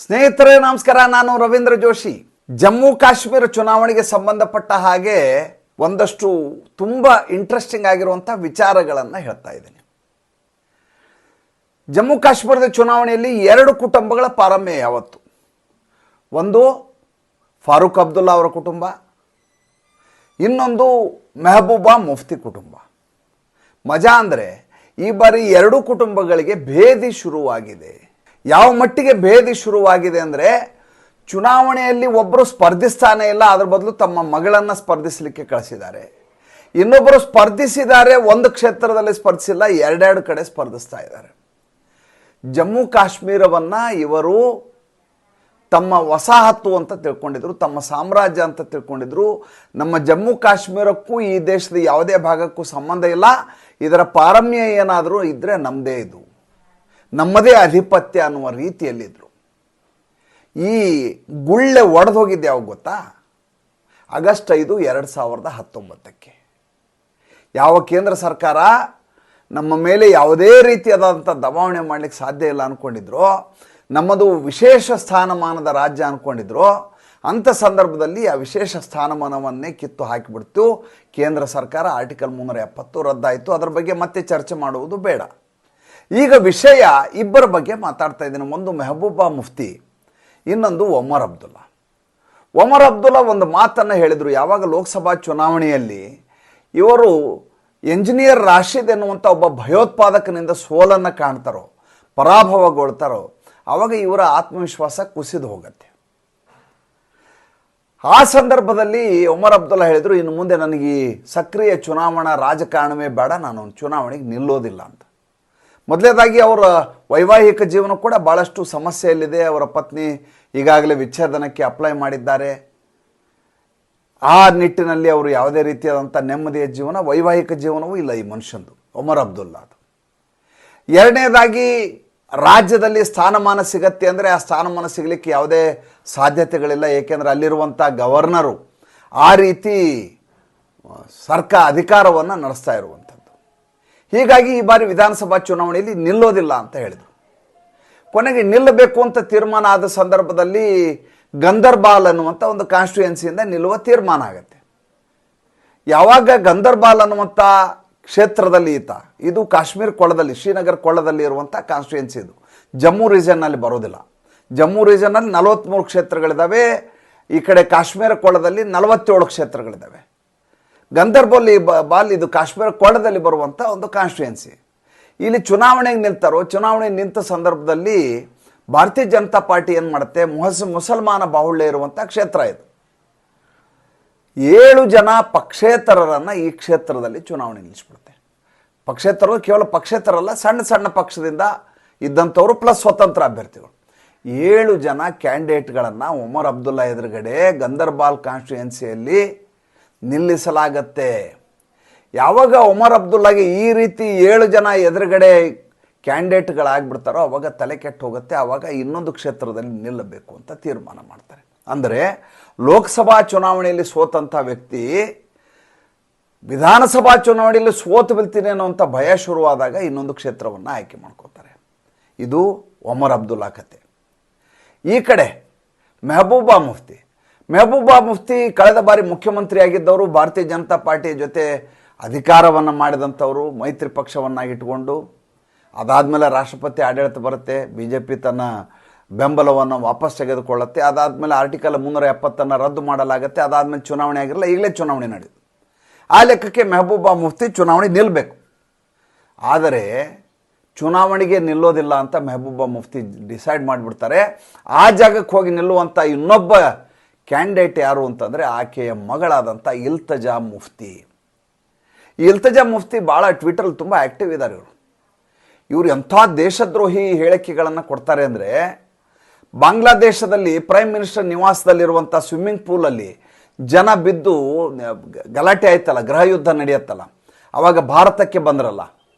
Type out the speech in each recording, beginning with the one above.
ಸ್ನೇಹಿತರೆ ನಮಸ್ಕಾರ, ನಾನು ರವೀಂದ್ರ ಜೋಶಿ. ಜಮ್ಮು ಕಾಶ್ಮೀರ ಚುನಾವಣೆಗೆ ಸಂಬಂಧಪಟ್ಟ ಹಾಗೆ ಒಂದಷ್ಟು ತುಂಬ ಇಂಟ್ರೆಸ್ಟಿಂಗ್ ಆಗಿರುವಂಥ ವಿಚಾರಗಳನ್ನು ಹೇಳ್ತಾ ಇದ್ದೀನಿ. ಜಮ್ಮು ಕಾಶ್ಮೀರದ ಚುನಾವಣೆಯಲ್ಲಿ ಎರಡು ಕುಟುಂಬಗಳ ಪಾರಮ್ಯ ಯಾವತ್ತು. ಒಂದು ಫಾರೂಕ್ ಅಬ್ದುಲ್ಲಾ ಅವರ ಕುಟುಂಬ, ಇನ್ನೊಂದು ಮೆಹಬೂಬಾ ಮುಫ್ತಿ ಕುಟುಂಬ. ಮಜಾ ಅಂದರೆ ಈ ಬಾರಿ ಎರಡು ಕುಟುಂಬಗಳಿಗೆ ಭೇದಿ ಶುರುವಾಗಿದೆ. ಯಾವ ಮಟ್ಟಿಗೆ ಭೇದಿ ಶುರುವಾಗಿದೆ ಅಂದರೆ, ಚುನಾವಣೆಯಲ್ಲಿ ಒಬ್ಬರು ಸ್ಪರ್ಧಿಸ್ತಾನೆ ಇಲ್ಲ, ಅದರ ಬದಲು ತಮ್ಮ ಮಗಳನ್ನು ಸ್ಪರ್ಧಿಸಲಿಕ್ಕೆ ಕಳಿಸಿದ್ದಾರೆ. ಇನ್ನೊಬ್ಬರು ಸ್ಪರ್ಧಿಸಿದ್ದಾರೆ, ಒಂದು ಕ್ಷೇತ್ರದಲ್ಲಿ ಸ್ಪರ್ಧಿಸಿಲ್ಲ, ಎರಡೆರಡು ಕಡೆ ಸ್ಪರ್ಧಿಸ್ತಾ ಇದ್ದಾರೆ. ಜಮ್ಮು ಕಾಶ್ಮೀರವನ್ನು ಇವರು ತಮ್ಮ ವಸಾಹತು ಅಂತ ತಿಳ್ಕೊಂಡಿದ್ರು, ತಮ್ಮ ಸಾಮ್ರಾಜ್ಯ ಅಂತ ತಿಳ್ಕೊಂಡಿದ್ರು. ನಮ್ಮ ಜಮ್ಮು ಕಾಶ್ಮೀರಕ್ಕೂ ಈ ದೇಶದ ಯಾವುದೇ ಭಾಗಕ್ಕೂ ಸಂಬಂಧ ಇಲ್ಲ, ಇದರ ಪಾರಮ್ಯ ಏನಾದರೂ ಇದ್ದರೆ ನಮ್ಮದೇ, ಇದು ನಮ್ಮದೇ ಆಧಿಪತ್ಯ ಅನ್ನುವ ರೀತಿಯಲ್ಲಿದ್ದರು. ಈ ಗುಳ್ಳೆ ಒಡೆದು ಹೋಗಿದ್ದು ಯಾವಾಗ ಗೊತ್ತಾ? ಆಗಸ್ಟ್ 5, 2019. ಯಾವ ಕೇಂದ್ರ ಸರ್ಕಾರ ನಮ್ಮ ಮೇಲೆ ಯಾವುದೇ ರೀತಿಯಾದಂಥ ದಬಾವಣೆ ಮಾಡಲಿಕ್ಕೆ ಸಾಧ್ಯ ಇಲ್ಲ ಅಂದ್ಕೊಂಡಿದ್ರು, ನಮ್ಮದು ವಿಶೇಷ ಸ್ಥಾನಮಾನದ ರಾಜ್ಯ ಅಂದ್ಕೊಂಡಿದ್ರು, ಅಂಥ ಸಂದರ್ಭದಲ್ಲಿ ಆ ವಿಶೇಷ ಸ್ಥಾನಮಾನವನ್ನೇ ಕಿತ್ತು ಹಾಕಿಬಿಡ್ತು ಕೇಂದ್ರ ಸರ್ಕಾರ. ಆರ್ಟಿಕಲ್ 370 ರದ್ದಾಯಿತು. ಅದರ ಬಗ್ಗೆ ಮತ್ತೆ ಚರ್ಚೆ ಮಾಡುವುದು ಬೇಡ. ಈಗ ವಿಷಯ ಇಬ್ಬರ ಬಗ್ಗೆ ಮಾತಾಡ್ತಾ ಇದ್ದೀನಿ. ಒಂದು ಮೆಹಬೂಬಾ ಮುಫ್ತಿ, ಇನ್ನೊಂದು ಒಮರ್ ಅಬ್ದುಲ್ಲಾ. ಒಮರ್ ಅಬ್ದುಲ್ಲಾ ಒಂದು ಮಾತನ್ನು ಹೇಳಿದರು. ಯಾವಾಗ ಲೋಕಸಭಾ ಚುನಾವಣೆಯಲ್ಲಿ ಇವರು ಎಂಜಿನಿಯರ್ ರಾಶಿದ್ ಎನ್ನುವಂಥ ಒಬ್ಬ ಭಯೋತ್ಪಾದಕನಿಂದ ಸೋಲನ್ನು ಕಾಣ್ತಾರೋ, ಪರಾಭವಗೊಳ್ತಾರೋ, ಆವಾಗ ಇವರ ಆತ್ಮವಿಶ್ವಾಸ ಕುಸಿದು ಹೋಗುತ್ತೆ. ಆ ಸಂದರ್ಭದಲ್ಲಿ ಒಮರ್ ಅಬ್ದುಲ್ಲಾ ಹೇಳಿದರು, ಇನ್ನು ಮುಂದೆ ನನಗೆ ಸಕ್ರಿಯ ಚುನಾವಣಾ ರಾಜಕಾರಣವೇ ಬೇಡ, ನಾನು ಚುನಾವಣೆಗೆ ನಿಲ್ಲೋದಿಲ್ಲ ಅಂತ. ಮೊದಲನೇದಾಗಿ ಅವರ ವೈವಾಹಿಕ ಜೀವನ ಕೂಡ ಭಾಳಷ್ಟು ಸಮಸ್ಯೆಯಲ್ಲಿದೆ. ಅವರ ಪತ್ನಿ ಈಗಾಗಲೇ ವಿಚ್ಛೇದನಕ್ಕೆ ಅಪ್ಲೈ ಮಾಡಿದ್ದಾರೆ. ಆ ನಿಟ್ಟಿನಲ್ಲಿ ಅವರು ಯಾವುದೇ ರೀತಿಯಾದಂಥ ನೆಮ್ಮದಿಯ ಜೀವನ, ವೈವಾಹಿಕ ಜೀವನವೂ ಇಲ್ಲ ಈ ಮನುಷ್ಯಂದು, ಒಮರ್ ಅಬ್ದುಲ್ಲಾದು. ಎರಡನೇದಾಗಿ, ರಾಜ್ಯದಲ್ಲಿ ಸ್ಥಾನಮಾನ ಸಿಗತ್ತೆ ಅಂದರೆ ಆ ಸ್ಥಾನಮಾನ ಸಿಗಲಿಕ್ಕೆ ಯಾವುದೇ ಸಾಧ್ಯತೆಗಳಿಲ್ಲ. ಏಕೆಂದರೆ ಅಲ್ಲಿರುವಂಥ ಗವರ್ನರು ಆ ರೀತಿ ಅಧಿಕಾರವನ್ನು ನಡೆಸ್ತಾ ಇರುವಂಥದ್ದು. ಹೀಗಾಗಿ ಈ ಬಾರಿ ವಿಧಾನಸಭಾ ಚುನಾವಣೆಯಲ್ಲಿ ನಿಲ್ಲೋದಿಲ್ಲ ಅಂತ ಹೇಳಿದರು. ಕೊನೆಗೆ ನಿಲ್ಲಬೇಕು ಅಂತ ತೀರ್ಮಾನ ಆದ ಸಂದರ್ಭದಲ್ಲಿ ಗಂದರ್ಬಾಲ್ ಅನ್ನುವಂಥ ಒಂದು ಕಾನ್ಸ್ಟಿಟ್ಯೂಯೆನ್ಸಿಯಿಂದ ನಿಲ್ಲುವ ತೀರ್ಮಾನ ಆಗುತ್ತೆ. ಯಾವಾಗ ಗಂದರ್ಬಾಲ್ ಅನ್ನುವಂಥ ಕ್ಷೇತ್ರದಲ್ಲಿ ಇದು ಕಾಶ್ಮೀರ ಕೊಳ್ಳದಲ್ಲಿ, ಶ್ರೀನಗರ್ ಕೊಳ್ಳದಲ್ಲಿ ಇರುವಂಥ ಕಾನ್ಸ್ಟಿಟ್ಯೂಯೆನ್ಸಿ, ಇದು ಜಮ್ಮು ರೀಜನ್ನಲ್ಲಿ ಬರೋದಿಲ್ಲ. ಜಮ್ಮು ರೀಜನ್ನಲ್ಲಿ 43 ಕ್ಷೇತ್ರಗಳಿದ್ದಾವೆ. ಈ ಕಡೆ ಕಾಶ್ಮೀರ ಕೊಳ್ಳದಲ್ಲಿ 47 ಕ್ಷೇತ್ರಗಳಿದ್ದಾವೆ. ಬಾಲ್ ಇದು ಕಾಶ್ಮೀರ ಕೊಳ್ಳದಲ್ಲಿ ಬರುವಂಥ ಒಂದು ಕಾನ್ಸ್ಟಿಟ್ಯೂಯೆನ್ಸಿ. ಇಲ್ಲಿ ಚುನಾವಣೆಗೆ ನಿಲ್ತಾರೋ, ಚುನಾವಣೆ ನಿಂತ ಸಂದರ್ಭದಲ್ಲಿ ಭಾರತೀಯ ಜನತಾ ಪಾರ್ಟಿ ಏನು ಮಾಡುತ್ತೆ, ಮುಸಲ್ಮಾನ ಬಾಹುಳ್ಯ ಇರುವಂಥ ಕ್ಷೇತ್ರ ಇದು. 7 ಜನ ಪಕ್ಷೇತರರನ್ನು ಈ ಕ್ಷೇತ್ರದಲ್ಲಿ ಚುನಾವಣೆ ನಿಲ್ಲಿಸ್ಬಿಡುತ್ತೆ. ಪಕ್ಷೇತರರು ಕೇವಲ ಪಕ್ಷೇತರಲ್ಲ, ಸಣ್ಣ ಸಣ್ಣ ಪಕ್ಷದಿಂದ ಇದ್ದಂಥವರು ಪ್ಲಸ್ ಸ್ವತಂತ್ರ ಅಭ್ಯರ್ಥಿಗಳು. 7 ಜನ ಕ್ಯಾಂಡಿಡೇಟ್ಗಳನ್ನು ಒಮರ್ ಅಬ್ದುಲ್ಲಾ ಎದುರುಗಡೆ ಗಂದರ್ಬಾಲ್ ಕಾನ್ಸ್ಟಿಟ್ಯೂಯೆನ್ಸಿಯಲ್ಲಿ ನಿಲ್ಲಿಸಲಾಗತ್ತೆ. ಯಾವಾಗ ಒಮರ್ ಅಬ್ದುಲ್ಲಾಗೆ ಈ ರೀತಿ 7 ಜನ ಎದುರುಗಡೆ ಕ್ಯಾಂಡಿಡೇಟ್ಗಳಾಗ್ಬಿಡ್ತಾರೋ ಅವಾಗ ತಲೆ ಕೆಟ್ಟು ಹೋಗುತ್ತೆ. ಆವಾಗ ಇನ್ನೊಂದು ಕ್ಷೇತ್ರದಲ್ಲಿ ನಿಲ್ಲಬೇಕು ಅಂತ ತೀರ್ಮಾನ ಮಾಡ್ತಾರೆ. ಅಂದರೆ ಲೋಕಸಭಾ ಚುನಾವಣೆಯಲ್ಲಿ ಸೋತಂಥ ವ್ಯಕ್ತಿ ವಿಧಾನಸಭಾ ಚುನಾವಣೆಯಲ್ಲಿ ಸೋತು ಬೀಳ್ತೀನಿ ಅನ್ನೋಂಥ ಭಯ ಶುರುವಾದಾಗ ಇನ್ನೊಂದು ಕ್ಷೇತ್ರವನ್ನು ಆಯ್ಕೆ ಮಾಡ್ಕೋತಾರೆ. ಇದು ಒಮರ್ ಅಬ್ದುಲ್ಲಾ ಕತೆ. ಈ ಕಡೆ ಮೆಹಬೂಬಾ ಮುಫ್ತಿ ಕಳೆದ ಬಾರಿ ಮುಖ್ಯಮಂತ್ರಿಯಾಗಿದ್ದವರು, ಭಾರತೀಯ ಜನತಾ ಪಾರ್ಟಿಯ ಜೊತೆ ಅಧಿಕಾರವನ್ನು ಮಾಡಿದಂಥವರು, ಮೈತ್ರಿ ಪಕ್ಷವನ್ನಾಗಿಟ್ಕೊಂಡು. ಅದಾದಮೇಲೆ ರಾಷ್ಟ್ರಪತಿ ಆಡಳಿತ ಬರುತ್ತೆ, BJP ತನ್ನ ಬೆಂಬಲವನ್ನು ವಾಪಸ್ ತೆಗೆದುಕೊಳ್ಳುತ್ತೆ. ಅದಾದಮೇಲೆ ಆರ್ಟಿಕಲ್ 370 ರದ್ದು ಮಾಡಲಾಗುತ್ತೆ. ಅದಾದಮೇಲೆ ಚುನಾವಣೆ ಆಗಿರಲ್ಲ, ಈಗಲೇ ಚುನಾವಣೆ ನಡೆಯುತ್ತೆ. ಆ ಲೆಕ್ಕಕ್ಕೆ ಮೆಹಬೂಬಾ ಮುಫ್ತಿ ಚುನಾವಣೆ ನಿಲ್ಲಬೇಕು. ಆದರೆ ಚುನಾವಣೆಗೆ ನಿಲ್ಲೋದಿಲ್ಲ ಅಂತ ಮೆಹಬೂಬಾ ಮುಫ್ತಿ ಡಿಸೈಡ್ ಮಾಡಿಬಿಡ್ತಾರೆ. ಆ ಜಾಗಕ್ಕೆ ಹೋಗಿ ನಿಲ್ಲುವಂಥ ಇನ್ನೊಬ್ಬ ಕ್ಯಾಂಡಿಡೇಟ್ ಯಾರು ಅಂತಂದರೆ ಆಕೆಯ ಮಗಳಾದಂಥ ಇಲ್ತಜಾ ಮುಫ್ತಿ. ಈ ಇಲ್ತಜಾ ಮುಫ್ತಿ ಭಾಳ ಟ್ವಿಟರಲ್ಲಿ ತುಂಬ ಆ್ಯಕ್ಟಿವ್ ಇದ್ದಾರೆ. ಇವರು ಎಂಥ ದೇಶದ್ರೋಹಿ ಹೇಳಿಕೆಗಳನ್ನು ಕೊಡ್ತಾರೆ ಅಂದರೆ, ಬಾಂಗ್ಲಾದೇಶದಲ್ಲಿ ಪ್ರೈಮ್ ಮಿನಿಸ್ಟರ್ ನಿವಾಸದಲ್ಲಿರುವಂಥ ಸ್ವಿಮ್ಮಿಂಗ್ ಪೂಲಲ್ಲಿ ಜನ ಬಿದ್ದು ಗಲಾಟೆ ಆಯ್ತಲ್ಲ, ಗೃಹ ಯುದ್ಧ ನಡೆಯುತ್ತಲ್ಲ, ಆವಾಗ ಭಾರತಕ್ಕೆ ಬಂದ್ರಲ್ಲ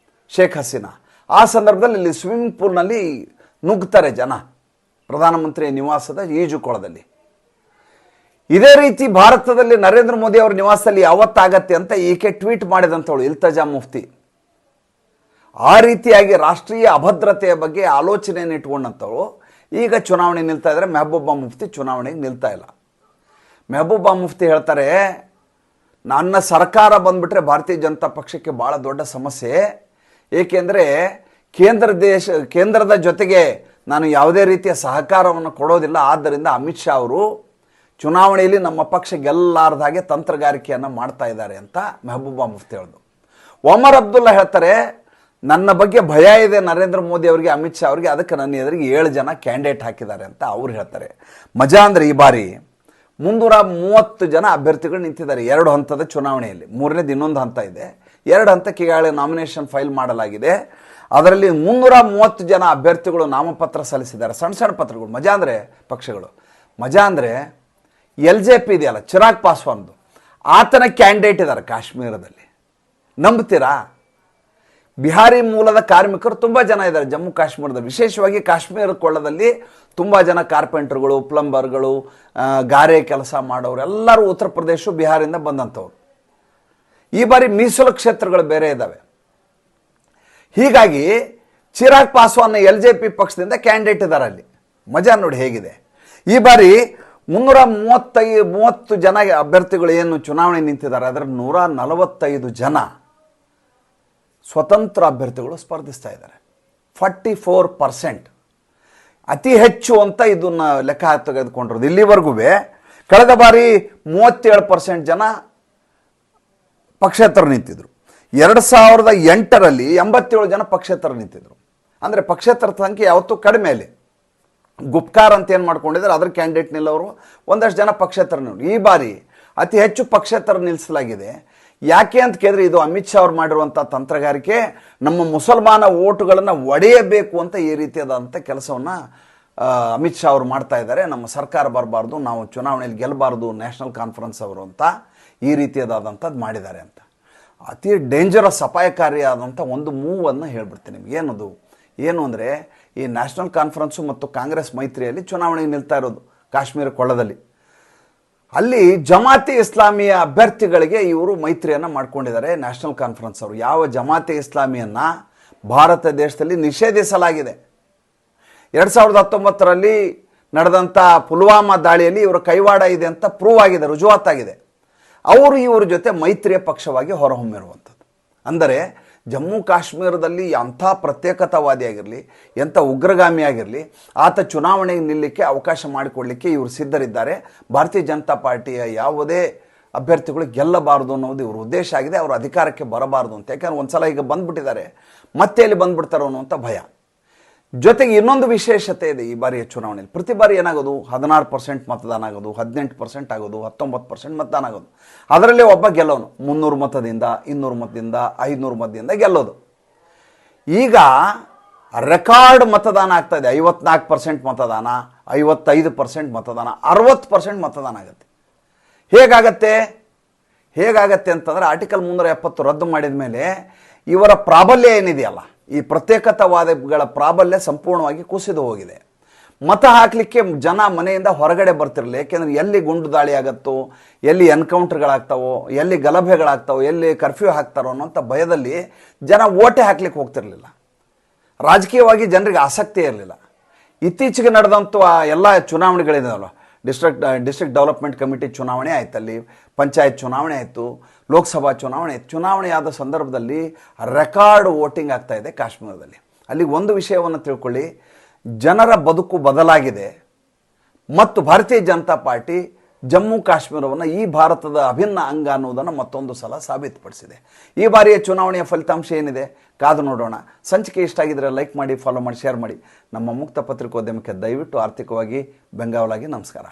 ಶೇಖ್ ಹಸೀನಾ. ಆ ಸಂದರ್ಭದಲ್ಲಿ ಇಲ್ಲಿ ಸ್ವಿಮ್ಮಿಂಗ್ ಪೂಲ್ನಲ್ಲಿ ನುಗ್ತಾರೆ ಜನ ಪ್ರಧಾನಮಂತ್ರಿ ನಿವಾಸದ ಈಜುಕೊಳದಲ್ಲಿ. ಇದೇ ರೀತಿ ಭಾರತದಲ್ಲಿ ನರೇಂದ್ರ ಮೋದಿ ಅವರ ನಿವಾಸದಲ್ಲಿ ಯಾವತ್ತಾಗತ್ತೆ ಅಂತ ಈಕೆ ಟ್ವೀಟ್ ಮಾಡಿದಂಥವಳು ಇಲ್ತಜಾ ಮುಫ್ತಿ. ಆ ರೀತಿಯಾಗಿ ರಾಷ್ಟ್ರೀಯ ಅಭದ್ರತೆಯ ಬಗ್ಗೆ ಆಲೋಚನೆಯನ್ನು ಇಟ್ಕೊಂಡಂಥವಳು ಈಗ ಚುನಾವಣೆ ನಿಲ್ತಾ ಇದ್ದಾರೆ, ಮೆಹಬೂಬಾ ಮುಫ್ತಿ ಚುನಾವಣೆಗೆ ನಿಲ್ತಾ ಇಲ್ಲ. ಮೆಹಬೂಬಾ ಮುಫ್ತಿ ಹೇಳ್ತಾರೆ, ನನ್ನ ಸರ್ಕಾರ ಬಂದುಬಿಟ್ರೆ ಭಾರತೀಯ ಜನತಾ ಪಕ್ಷಕ್ಕೆ ಭಾಳ ದೊಡ್ಡ ಸಮಸ್ಯೆ, ಏಕೆಂದರೆ ಕೇಂದ್ರದ ಜೊತೆಗೆ ನಾನು ಯಾವುದೇ ರೀತಿಯ ಸಹಕಾರವನ್ನು ಕೊಡೋದಿಲ್ಲ. ಆದ್ದರಿಂದ ಅಮಿತ್ ಶಾ ಅವರು ಚುನಾವಣೆಯಲ್ಲಿ ನಮ್ಮ ಪಕ್ಷ ಗೆಲ್ಲಾರ್ದ ಹಾಗೆ ತಂತ್ರಗಾರಿಕೆಯನ್ನು ಮಾಡ್ತಾ ಇದ್ದಾರೆ ಅಂತ ಮೆಹಬೂಬಾ ಮುಫ್ತಿ ಹೇಳಿದ್ರು. ಒಮರ್ ಅಬ್ದುಲ್ಲಾ ಹೇಳ್ತಾರೆ, ನನ್ನ ಬಗ್ಗೆ ಭಯ ಇದೆ ನರೇಂದ್ರ ಮೋದಿ ಅವರಿಗೆ, ಅಮಿತ್ ಶಾ ಅವರಿಗೆ, ಅದಕ್ಕೆ ನನ್ನ ಎದುರಿಗೆ 7 ಜನ ಕ್ಯಾಂಡಿಡೇಟ್ ಹಾಕಿದ್ದಾರೆ ಅಂತ ಅವ್ರು ಹೇಳ್ತಾರೆ. ಮಜಾ ಅಂದರೆ ಈ ಬಾರಿ 330 ಜನ ಅಭ್ಯರ್ಥಿಗಳು ನಿಂತಿದ್ದಾರೆ 2 ಹಂತದ ಚುನಾವಣೆಯಲ್ಲಿ. 3ನೇದು ಇನ್ನೊಂದು ಹಂತ ಇದೆ. 2 ಹಂತಕ್ಕೆ ಈಗಾಗಲೇ ನಾಮಿನೇಷನ್ ಫೈಲ್ ಮಾಡಲಾಗಿದೆ. ಅದರಲ್ಲಿ 330 ಜನ ಅಭ್ಯರ್ಥಿಗಳು ನಾಮಪತ್ರ ಸಲ್ಲಿಸಿದ್ದಾರೆ. ಸಣ್ಣ ಸಣ್ಣ ಪತ್ರಗಳು. ಮಜಾ ಅಂದರೆ ಪಕ್ಷಗಳು. ಮಜಾ ಅಂದರೆ LJP ಇದೆಯಲ್ಲ, ಚಿರಾಗ್ ಪಾಸ್ವಾನ್ದು, ಆತನ ಕ್ಯಾಂಡಿಡೇಟ್ ಇದ್ದಾರೆ ಕಾಶ್ಮೀರದಲ್ಲಿ. ನಂಬ್ತೀರಾ? ಬಿಹಾರಿ ಮೂಲದ ಕಾರ್ಮಿಕರು ತುಂಬ ಜನ ಇದ್ದಾರೆ ಜಮ್ಮು ಕಾಶ್ಮೀರದಲ್ಲಿ. ವಿಶೇಷವಾಗಿ ಕಾಶ್ಮೀರ ಕೊಳ್ಳದಲ್ಲಿ ತುಂಬ ಜನ ಕಾರ್ಪೆಂಟರ್ಗಳು, ಪ್ಲಂಬರ್ಗಳು, ಗಾರೆ ಕೆಲಸ ಮಾಡೋರು ಎಲ್ಲರೂ ಉತ್ತರ ಪ್ರದೇಶ ಬಿಹಾರಿಂದ ಬಂದಂಥವ್ರು. ಈ ಬಾರಿ ಮೀಸಲು ಕ್ಷೇತ್ರಗಳು ಬೇರೆ ಇದ್ದಾವೆ. ಹೀಗಾಗಿ ಚಿರಾಗ್ ಪಾಸ್ವಾನ್ LJP ಪಕ್ಷದಿಂದ ಕ್ಯಾಂಡಿಡೇಟ್ ಇದ್ದಾರೆ ಅಲ್ಲಿ. ಮಜಾ ನೋಡಿ ಹೇಗಿದೆ. ಈ ಬಾರಿ 330 ಜನ ಅಭ್ಯರ್ಥಿಗಳು ಏನು ಚುನಾವಣೆ ನಿಂತಿದ್ದಾರೆ, ಅದರ 145 ಜನ ಸ್ವತಂತ್ರ ಅಭ್ಯರ್ಥಿಗಳು ಸ್ಪರ್ಧಿಸ್ತಾ ಇದ್ದಾರೆ. 44%, ಅತಿ ಹೆಚ್ಚು ಅಂತ ಇದನ್ನು ಲೆಕ್ಕ ತೆಗೆದುಕೊಂಡಿರೋದು. ಇಲ್ಲಿವರೆಗೂ ಕಳೆದ ಬಾರಿ 37% ಜನ ಪಕ್ಷೇತರರು ನಿಂತಿದ್ರು. 2008ರಲ್ಲಿ 87 ಜನ ಪಕ್ಷೇತರರು ನಿಂತಿದ್ರು. ಅಂದರೆ ಪಕ್ಷೇತರ ಸಂಖ್ಯೆ ಯಾವತ್ತೂ ಕಡಿಮೆ ಅಲ್ಲಿ. ಗುಪ್ಕಾರ್ ಅಂತ ಏನು ಮಾಡ್ಕೊಂಡಿದ್ದಾರೆ, ಅದ್ರ ಕ್ಯಾಂಡಿಡೇಟ್ ನಿಲ್ಲವರು ಒಂದಷ್ಟು ಜನ ಪಕ್ಷೇತರ. ಈ ಬಾರಿ ಅತಿ ಹೆಚ್ಚು ಪಕ್ಷೇತರ ನಿಲ್ಲಿಸಲಾಗಿದೆ. ಯಾಕೆ ಅಂತ ಕೇಳಿದ್ರೆ, ಇದು ಅಮಿತ್ ಶಾ ಅವ್ರು ಮಾಡಿರುವಂಥ ತಂತ್ರಗಾರಿಕೆ. ನಮ್ಮ ಮುಸಲ್ಮಾನ ಓಟುಗಳನ್ನು ಒಡೆಯಬೇಕು ಅಂತ ಈ ರೀತಿಯಾದಂಥ ಕೆಲಸವನ್ನು ಅಮಿತ್ ಶಾ ಅವರು ಮಾಡ್ತಾ ಇದ್ದಾರೆ. ನಮ್ಮ ಸರ್ಕಾರ ಬರಬಾರ್ದು, ನಾವು ಚುನಾವಣೆಯಲ್ಲಿ ಗೆಲ್ಲಬಾರ್ದು ನ್ಯಾಷನಲ್ ಕಾನ್ಫರೆನ್ಸ್ ಅವರು ಅಂತ ಈ ರೀತಿಯಾದಂಥದ್ದು ಮಾಡಿದ್ದಾರೆ ಅಂತ. ಅತಿ ಡೇಂಜರಸ್, ಅಪಾಯಕಾರಿಯಾದಂಥ ಒಂದು ಮೂವನ್ನು ಹೇಳ್ಬಿಡ್ತೀನಿ ನಿಮ್ಗೆ. ಏನು ಅಂದರೆ, ಈ ನ್ಯಾಷನಲ್ ಕಾನ್ಫರೆನ್ಸು ಮತ್ತು ಕಾಂಗ್ರೆಸ್ ಮೈತ್ರಿಯಲ್ಲಿ ಚುನಾವಣೆಗೆ ನಿಲ್ತಾ ಇರೋದು ಕಾಶ್ಮೀರ ಕೊಳ್ಳದಲ್ಲಿ. ಅಲ್ಲಿ ಜಮಾತೆ ಇಸ್ಲಾಮಿಯ ಅಭ್ಯರ್ಥಿಗಳಿಗೆ ಇವರು ಮೈತ್ರಿಯನ್ನು ಮಾಡ್ಕೊಂಡಿದ್ದಾರೆ ನ್ಯಾಷನಲ್ ಕಾನ್ಫರೆನ್ಸ್ ಅವರು. ಯಾವ ಜಮಾತೆ ಇಸ್ಲಾಮಿಯನ್ನು ಭಾರತ ದೇಶದಲ್ಲಿ ನಿಷೇಧಿಸಲಾಗಿದೆ. 2019ರಲ್ಲಿ ನಡೆದಂಥ ಪುಲ್ವಾಮಾ ದಾಳಿಯಲ್ಲಿ ಇವರ ಕೈವಾಡ ಇದೆ ಅಂತ ಪ್ರೂವ್ ಆಗಿದೆ, ರುಜುವಾತಾಗಿದೆ. ಅವರು ಇವ್ರ ಜೊತೆ ಮೈತ್ರಿಯ ಪಕ್ಷವಾಗಿ ಹೊರಹೊಮ್ಮಿರುವಂಥದ್ದು. ಅಂದರೆ ಜಮ್ಮು ಕಾಶ್ಮೀರದಲ್ಲಿ ಎಂಥ ಪ್ರತ್ಯೇಕತಾವಾದಿ ಆಗಿರಲಿ, ಎಂಥ ಉಗ್ರಗಾಮಿ ಆಗಿರಲಿ, ಆತ ಚುನಾವಣೆಗೆ ನಿಲ್ಲಕ್ಕೆ ಅವಕಾಶ ಮಾಡಿಕೊಡಲಿಕ್ಕೆ ಇವರು ಸಿದ್ಧರಿದ್ದಾರೆ. ಭಾರತೀಯ ಜನತಾ ಪಾರ್ಟಿಯ ಯಾವುದೇ ಅಭ್ಯರ್ಥಿಗಳು ಗೆಲ್ಲಬಾರದು ಅನ್ನೋದು ಇವ್ರ ಉದ್ದೇಶ ಆಗಿದೆ. ಅವರು ಅಧಿಕಾರಕ್ಕೆ ಬರಬಾರ್ದು ಅಂತ. ಯಾಕಂದ್ರೆ ಒಂದು ಸಲ ಈಗ ಬಂದುಬಿಟ್ಟಿದ್ದಾರೆ, ಮತ್ತೆ ಅಲ್ಲಿ ಬಂದುಬಿಡ್ತಾರೋ ಅನ್ನುವಂಥ ಭಯ. ಜೊತೆಗೆ ಇನ್ನೊಂದು ವಿಶೇಷತೆ ಇದೆ ಈ ಬಾರಿಯ ಚುನಾವಣೆಯಲ್ಲಿ. ಪ್ರತಿ ಬಾರಿ ಏನಾಗೋದು, 16% ಮತದಾನ ಆಗೋದು, 18% ಆಗೋದು, 19% ಮತದಾನ ಆಗೋದು. ಅದರಲ್ಲೇ ಒಬ್ಬ ಗೆಲ್ಲೋನು 300 ಮತದಿಂದ, 200 ಮತದಿಂದ, 500 ಮತದಿಂದ ಗೆಲ್ಲೋದು. ಈಗ ರೆಕಾರ್ಡ್ ಮತದಾನ ಆಗ್ತಾ ಇದೆ. 54% ಮತದಾನ, 55% ಮತದಾನ, 60% ಮತದಾನ ಆಗುತ್ತೆ. ಹೇಗಾಗತ್ತೆ ಅಂತಂದರೆ, ಆರ್ಟಿಕಲ್ 370 ರದ್ದು ಮಾಡಿದ ಮೇಲೆ ಇವರ ಪ್ರಾಬಲ್ಯ ಏನಿದೆಯಲ್ಲ, ಈ ಪ್ರತ್ಯೇಕತಾವಾದಿಗಳ ಪ್ರಾಬಲ್ಯ ಸಂಪೂರ್ಣವಾಗಿ ಕುಸಿದು ಹೋಗಿದೆ. ಮತ ಹಾಕಲಿಕ್ಕೆ ಜನ ಮನೆಯಿಂದ ಹೊರಗಡೆ ಬರ್ತಿರಲಿಲ್ಲ. ಏಕೆಂದರೆ ಎಲ್ಲಿ ಗುಂಡು ದಾಳಿ ಆಗುತ್ತೋ, ಎಲ್ಲಿ ಎನ್ಕೌಂಟರ್ಗಳಾಗ್ತಾವೋ, ಎಲ್ಲಿ ಗಲಭೆಗಳಾಗ್ತಾವೋ, ಎಲ್ಲಿ ಕರ್ಫ್ಯೂ ಹಾಕ್ತಾರೋ ಅನ್ನೋಂಥ ಭಯದಲ್ಲಿ ಜನ ಓಟೆ ಹಾಕ್ಲಿಕ್ಕೆ ಹೋಗ್ತಿರಲಿಲ್ಲ. ರಾಜಕೀಯವಾಗಿ ಜನರಿಗೆ ಆಸಕ್ತಿ ಇರಲಿಲ್ಲ. ಇತ್ತೀಚೆಗೆ ನಡೆದಂಥ ಎಲ್ಲ ಚುನಾವಣೆಗಳಿದಾವಲ್ಲ, ಡಿಸ್ಟ್ರಿಕ್ಟ್ ಡೆವಲಪ್ಮೆಂಟ್ ಕಮಿಟಿ ಚುನಾವಣೆ ಆಯ್ತು, ಅಲ್ಲಿ ಪಂಚಾಯತ್ ಚುನಾವಣೆ ಆಯಿತು, ಲೋಕಸಭಾ ಚುನಾವಣೆ ಆಯಿತು. ಚುನಾವಣೆ ಆದ ಸಂದರ್ಭದಲ್ಲಿ ರೆಕಾರ್ಡ್ ವೋಟಿಂಗ್ ಆಗ್ತಾ ಇದೆ ಕಾಶ್ಮೀರದಲ್ಲಿ. ಅಲ್ಲಿ ಒಂದು ವಿಷಯವನ್ನು ತಿಳ್ಕೊಳ್ಳಿ, ಜನರ ಬದುಕು ಬದಲಾಗಿದೆ ಮತ್ತು ಭಾರತೀಯ ಜನತಾ ಪಾರ್ಟಿ ಜಮ್ಮು ಕಾಶ್ಮೀರವನ್ನು ಈ ಭಾರತದ ಅಭಿನ್ನ ಅಂಗ ಅನ್ನೋದನ್ನು ಮತ್ತೊಂದು ಸಲ ಸಾಬೀತುಪಡಿಸಿದೆ. ಈ ಬಾರಿಯ ಚುನಾವಣೆಯ ಫಲಿತಾಂಶ ಏನಿದೆ ಕಾದು ನೋಡೋಣ. ಸಂಚಿಕೆ ಇಷ್ಟ ಆಗಿದ್ರೆ ಲೈಕ್ ಮಾಡಿ, ಫಾಲೋ ಮಾಡಿ, ಶೇರ್ ಮಾಡಿ. ನಮ್ಮ ಮುಕ್ತ ಪತ್ರಿಕೋದ್ಯಮಕ್ಕೆ ದಯವಿಟ್ಟು ಆರ್ಥಿಕವಾಗಿ ಬೆಂಗಾವಲಾಗಿ. ನಮಸ್ಕಾರ.